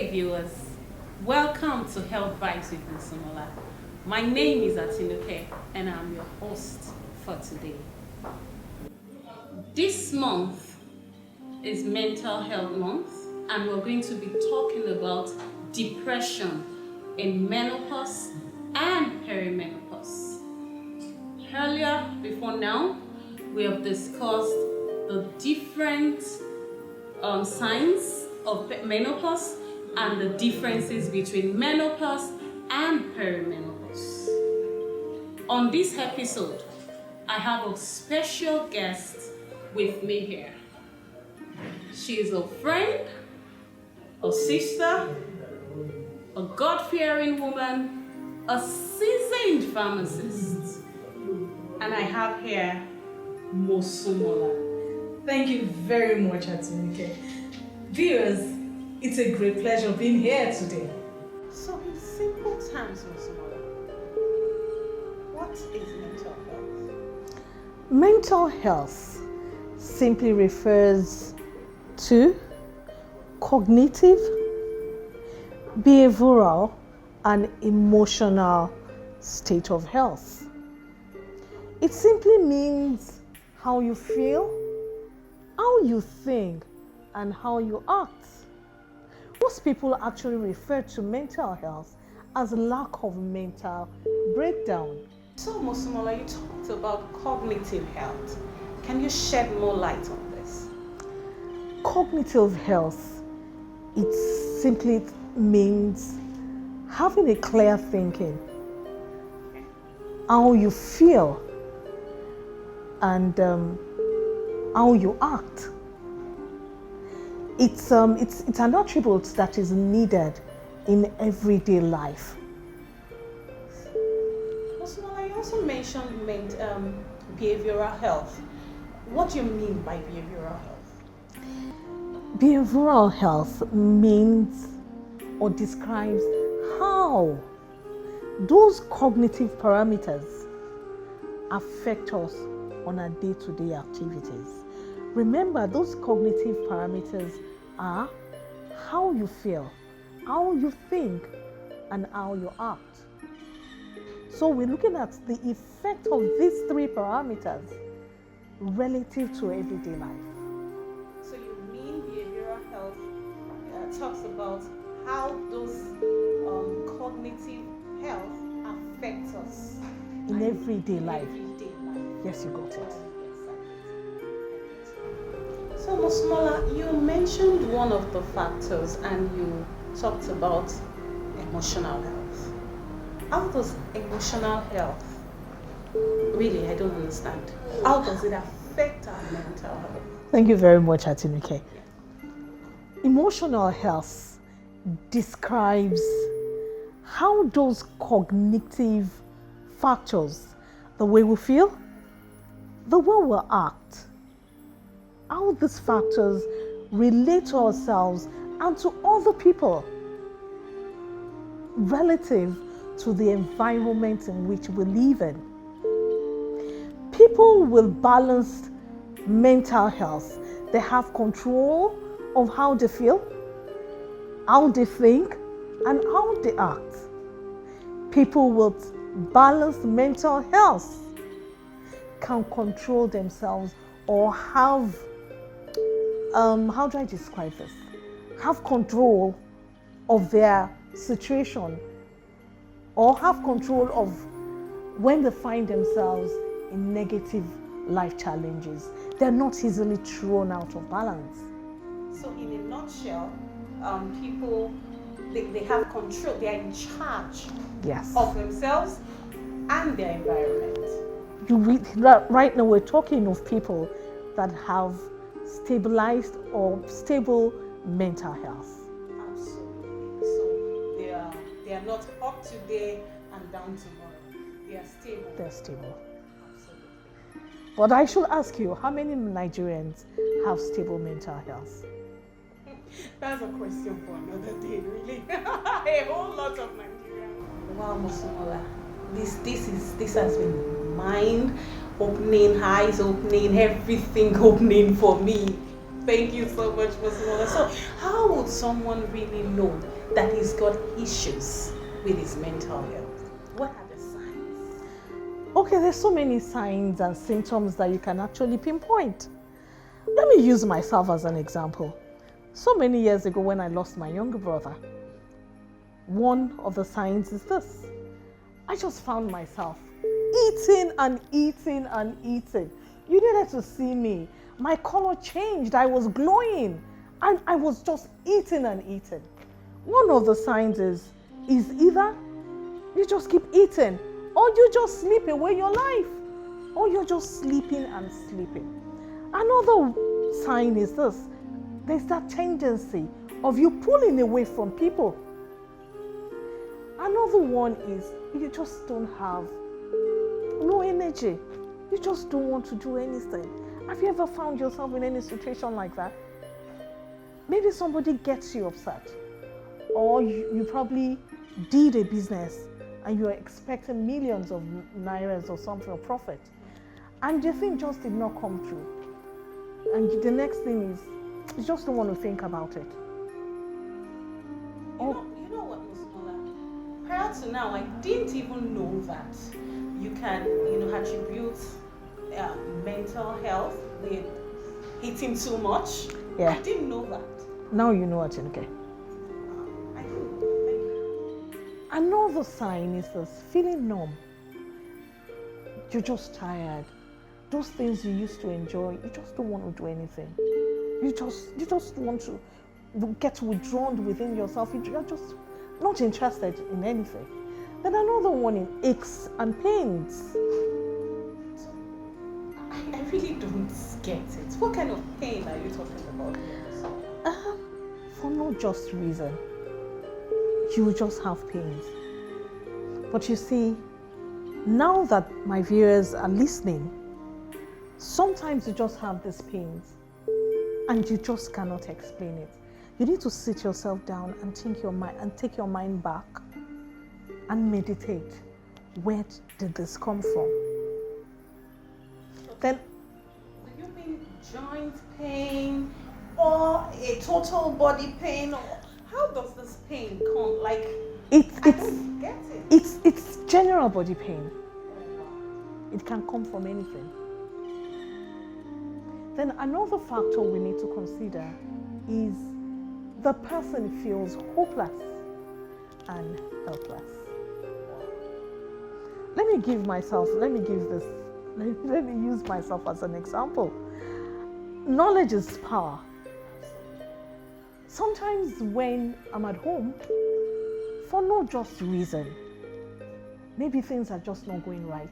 day, viewers. Welcome to Healthvibes with Mosunmola. My name is Atinuke and I'm your host for today. This month is Mental Health Month and we're going to be talking about depression in menopause and perimenopause. Earlier, before now, we have discussed the different signs of menopause and the differences between menopause and perimenopause. On this episode, I have a special guest with me here. She is a friend, a sister, a God-fearing woman, a seasoned pharmacist. And I have here Mosunmola. Thank you very much, Atinuke. Viewers, it's a great pleasure being here today. So in simple terms, Mosunmola, what is mental health? Mental health simply refers to cognitive, behavioral, and emotional state of health. It simply means how you feel, how you think, and how you act. Most people actually refer to mental health as lack of mental breakdown. So Mosunmola, you talked about cognitive health. Can you shed more light on this? Cognitive health, it simply means having a clear thinking, how you feel, and how you act. It's an attribute that is needed in everyday life. Mosunmola, you also mentioned behavioral health. What do you mean by behavioral health? Behavioral health means or describes how those cognitive parameters affect us on our day-to-day activities. Remember, those cognitive parameters are how you feel, how you think, and how you act. So we're looking at the effect of these three parameters relative to everyday life. So you mean behavioral health talks about how those cognitive health affects us In everyday life. Everyday life. Yes, you got it. So Mosunmola, you mentioned one of the factors and you talked about emotional health. How does emotional health, really, I don't understand. How does it affect our mental health? Thank you very much, Atinuke. Emotional health describes how those cognitive factors, the way we feel, the way we act, how these factors relate to ourselves and to other people relative to the environment in which we live in. People with balanced mental health, they have control of how they feel, how they think, and how they act. People with balanced mental health can control themselves or have, how do I describe this? Have control of their situation or have control of when they find themselves in negative life challenges. They're not easily thrown out of balance. So in a nutshell, people, they have control, they are in charge Yes. of themselves and their environment. Right now we're talking of people that have stabilized or stable mental health. Absolutely. So they are not up today and down tomorrow. They are stable. They're stable. Absolutely. But I should ask you, how many Nigerians have stable mental health? That's a question for another day, really. A whole lot of Nigerians. Wow, Mosunmola. This has been mind opening, eyes opening, everything opening for me. Thank you so much, Mosunmola. So, how would someone really know that he's got issues with his mental health? What are the signs? Okay, there's so many signs and symptoms that you can actually pinpoint. Let me use myself as an example. So many years ago when I lost my younger brother, one of the signs is this. I just found myself eating and eating and eating. You needed to see me. My color changed. I was glowing. And I was just eating and eating. One of the signs is either you just keep eating or you just sleep away your life, or you're just sleeping and sleeping. Another sign is this. There's that tendency of you pulling away from people. Another one is you just don't have no energy. You just don't want to do anything. Have you ever found yourself in any situation like that? Maybe somebody gets you upset, or you probably did a business and you're expecting millions of nairas or something of profit, and the thing just did not come through. And the next thing is, you just don't want to think about it. You know what, Mosunmola? Prior to now, I didn't even know that you can, attribute mental health with eating too much. Yeah. I didn't know that. Now you know, Atinuke. I didn't. Another sign is this, feeling numb. You're just tired. Those things you used to enjoy, you just don't want to do anything. You just want to get withdrawn within yourself. You're just not interested in anything. Then another one is aches and pains. I really don't get it. What kind of pain are you talking about here? For no just reason. You will just have pains. But you see, now that my viewers are listening, sometimes you just have these pains and you just cannot explain it. You need to sit yourself down and take your mind back and meditate. Where did this come from? Then, do you mean joint pain or a total body pain? How does this pain come? Like, I don't get it. It's general body pain. It can come from anything. Then another factor we need to consider is the person feels hopeless and helpless. Let me use myself as an example. Knowledge is power. Sometimes when I'm at home, for no just reason, maybe things are just not going right,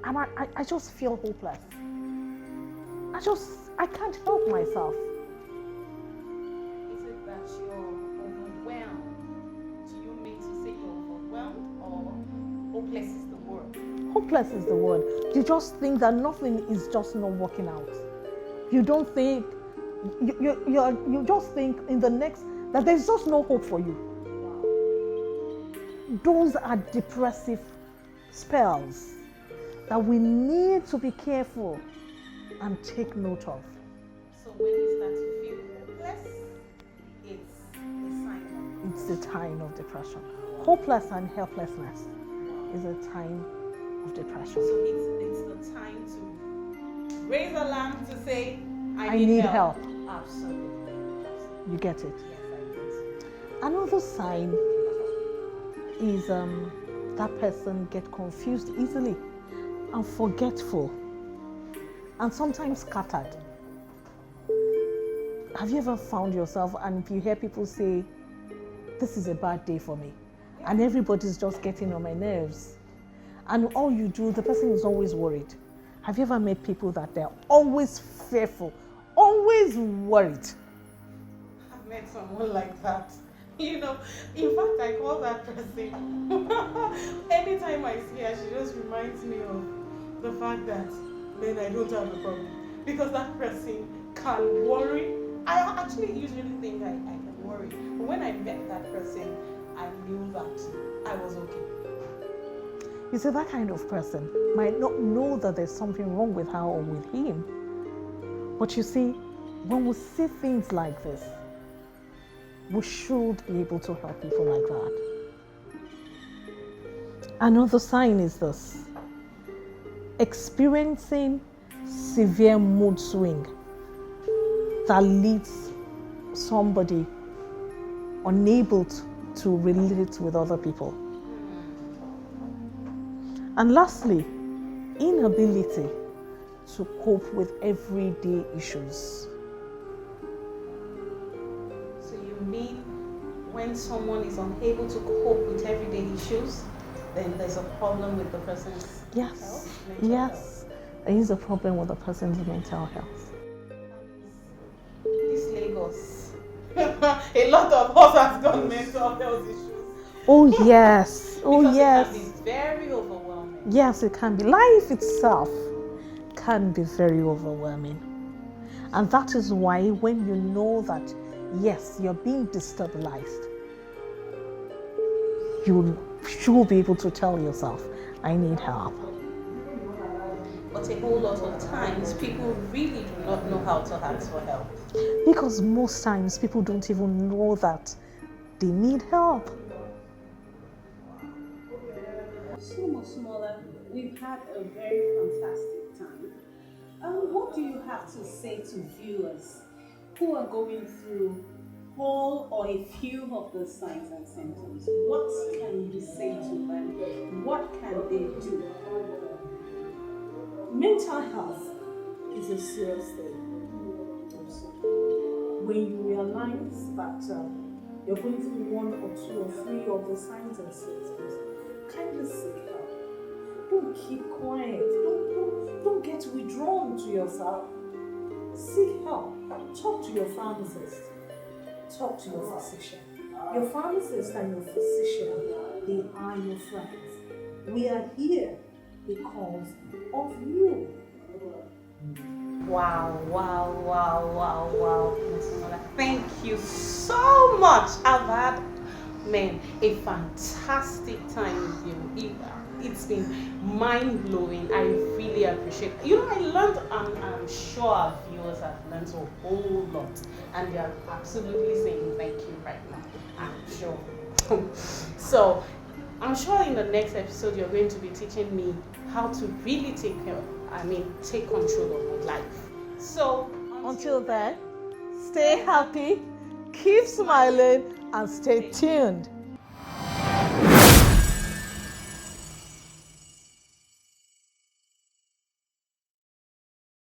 and I just feel hopeless. I can't help myself. Is it that you're overwhelmed? Do you mean to say you're overwhelmed, or hopeless is the word? Hopeless is the word. You just think that nothing is just not working out. You don't think, you just think that there's just no hope for you. Wow. Those are depressive spells that we need to be careful and take note of. So when you start to feel hopeless, it's a sign It's a sign of depression. Hopeless and helplessness is a sign of depression. So it's the time to raise a lamp to say, I need help. Absolutely. You get it? Yes, I get. Another sign is that person get confused easily and forgetful and sometimes scattered. Have you ever found yourself, and if you hear people say, this is a bad day for me, and everybody's just getting on my nerves, and all you do, the person is always worried. Have you ever met people that they're always fearful, always worried? I've met someone like that. In fact, I call that person. Anytime I see her, she just reminds me of the fact that then I don't have a problem. Because that person can worry. I actually usually think I can worry. But when I met that person, I knew that I was okay. You see, that kind of person might not know that there's something wrong with her or with him. But you see, When we see things like this, we should be able to help people like that. Another sign is this: experiencing severe mood swing that leaves somebody unable to relate with other people. And lastly, inability to cope with everyday issues. So you mean when someone is unable to cope with everyday issues, then there's a problem with the person's health? Yes, there is a problem with the person's mental health. This Lagos, a lot of us have got mental health issues. Oh yes, oh Because yes. it can be very overwhelming. Yes, it can be. Life itself can be very overwhelming. And that is why when you know that, yes, you're being destabilized, you should be able to tell yourself, I need help. But a whole lot of times, people really do not know how to ask for help. Because most times people don't even know that they need help. So Mosunmola, we've had a very fantastic time. What do you have to say to viewers who are going through all or a few of the signs and symptoms? What can you say to them? What can they do? Mental health is a serious thing. When you realize that you're going through one or two or three of the signs and symptoms, kindly seek help. Don't keep quiet. Don't get withdrawn to yourself. Seek help. Talk to your pharmacist. Talk to your physician. Your pharmacist and your physician, they are your friends. We are here because of you. Wow. Mosunmola, thank you so much. I've had, a fantastic time with you. It's been mind-blowing. I really appreciate it. I learned, I'm sure our viewers have learned a whole lot. And they are absolutely saying thank you right now. I'm sure. So, I'm sure in the next episode you're going to be teaching me how to really take control of my life. So, Until then, stay happy, keep smiling, and stay tuned.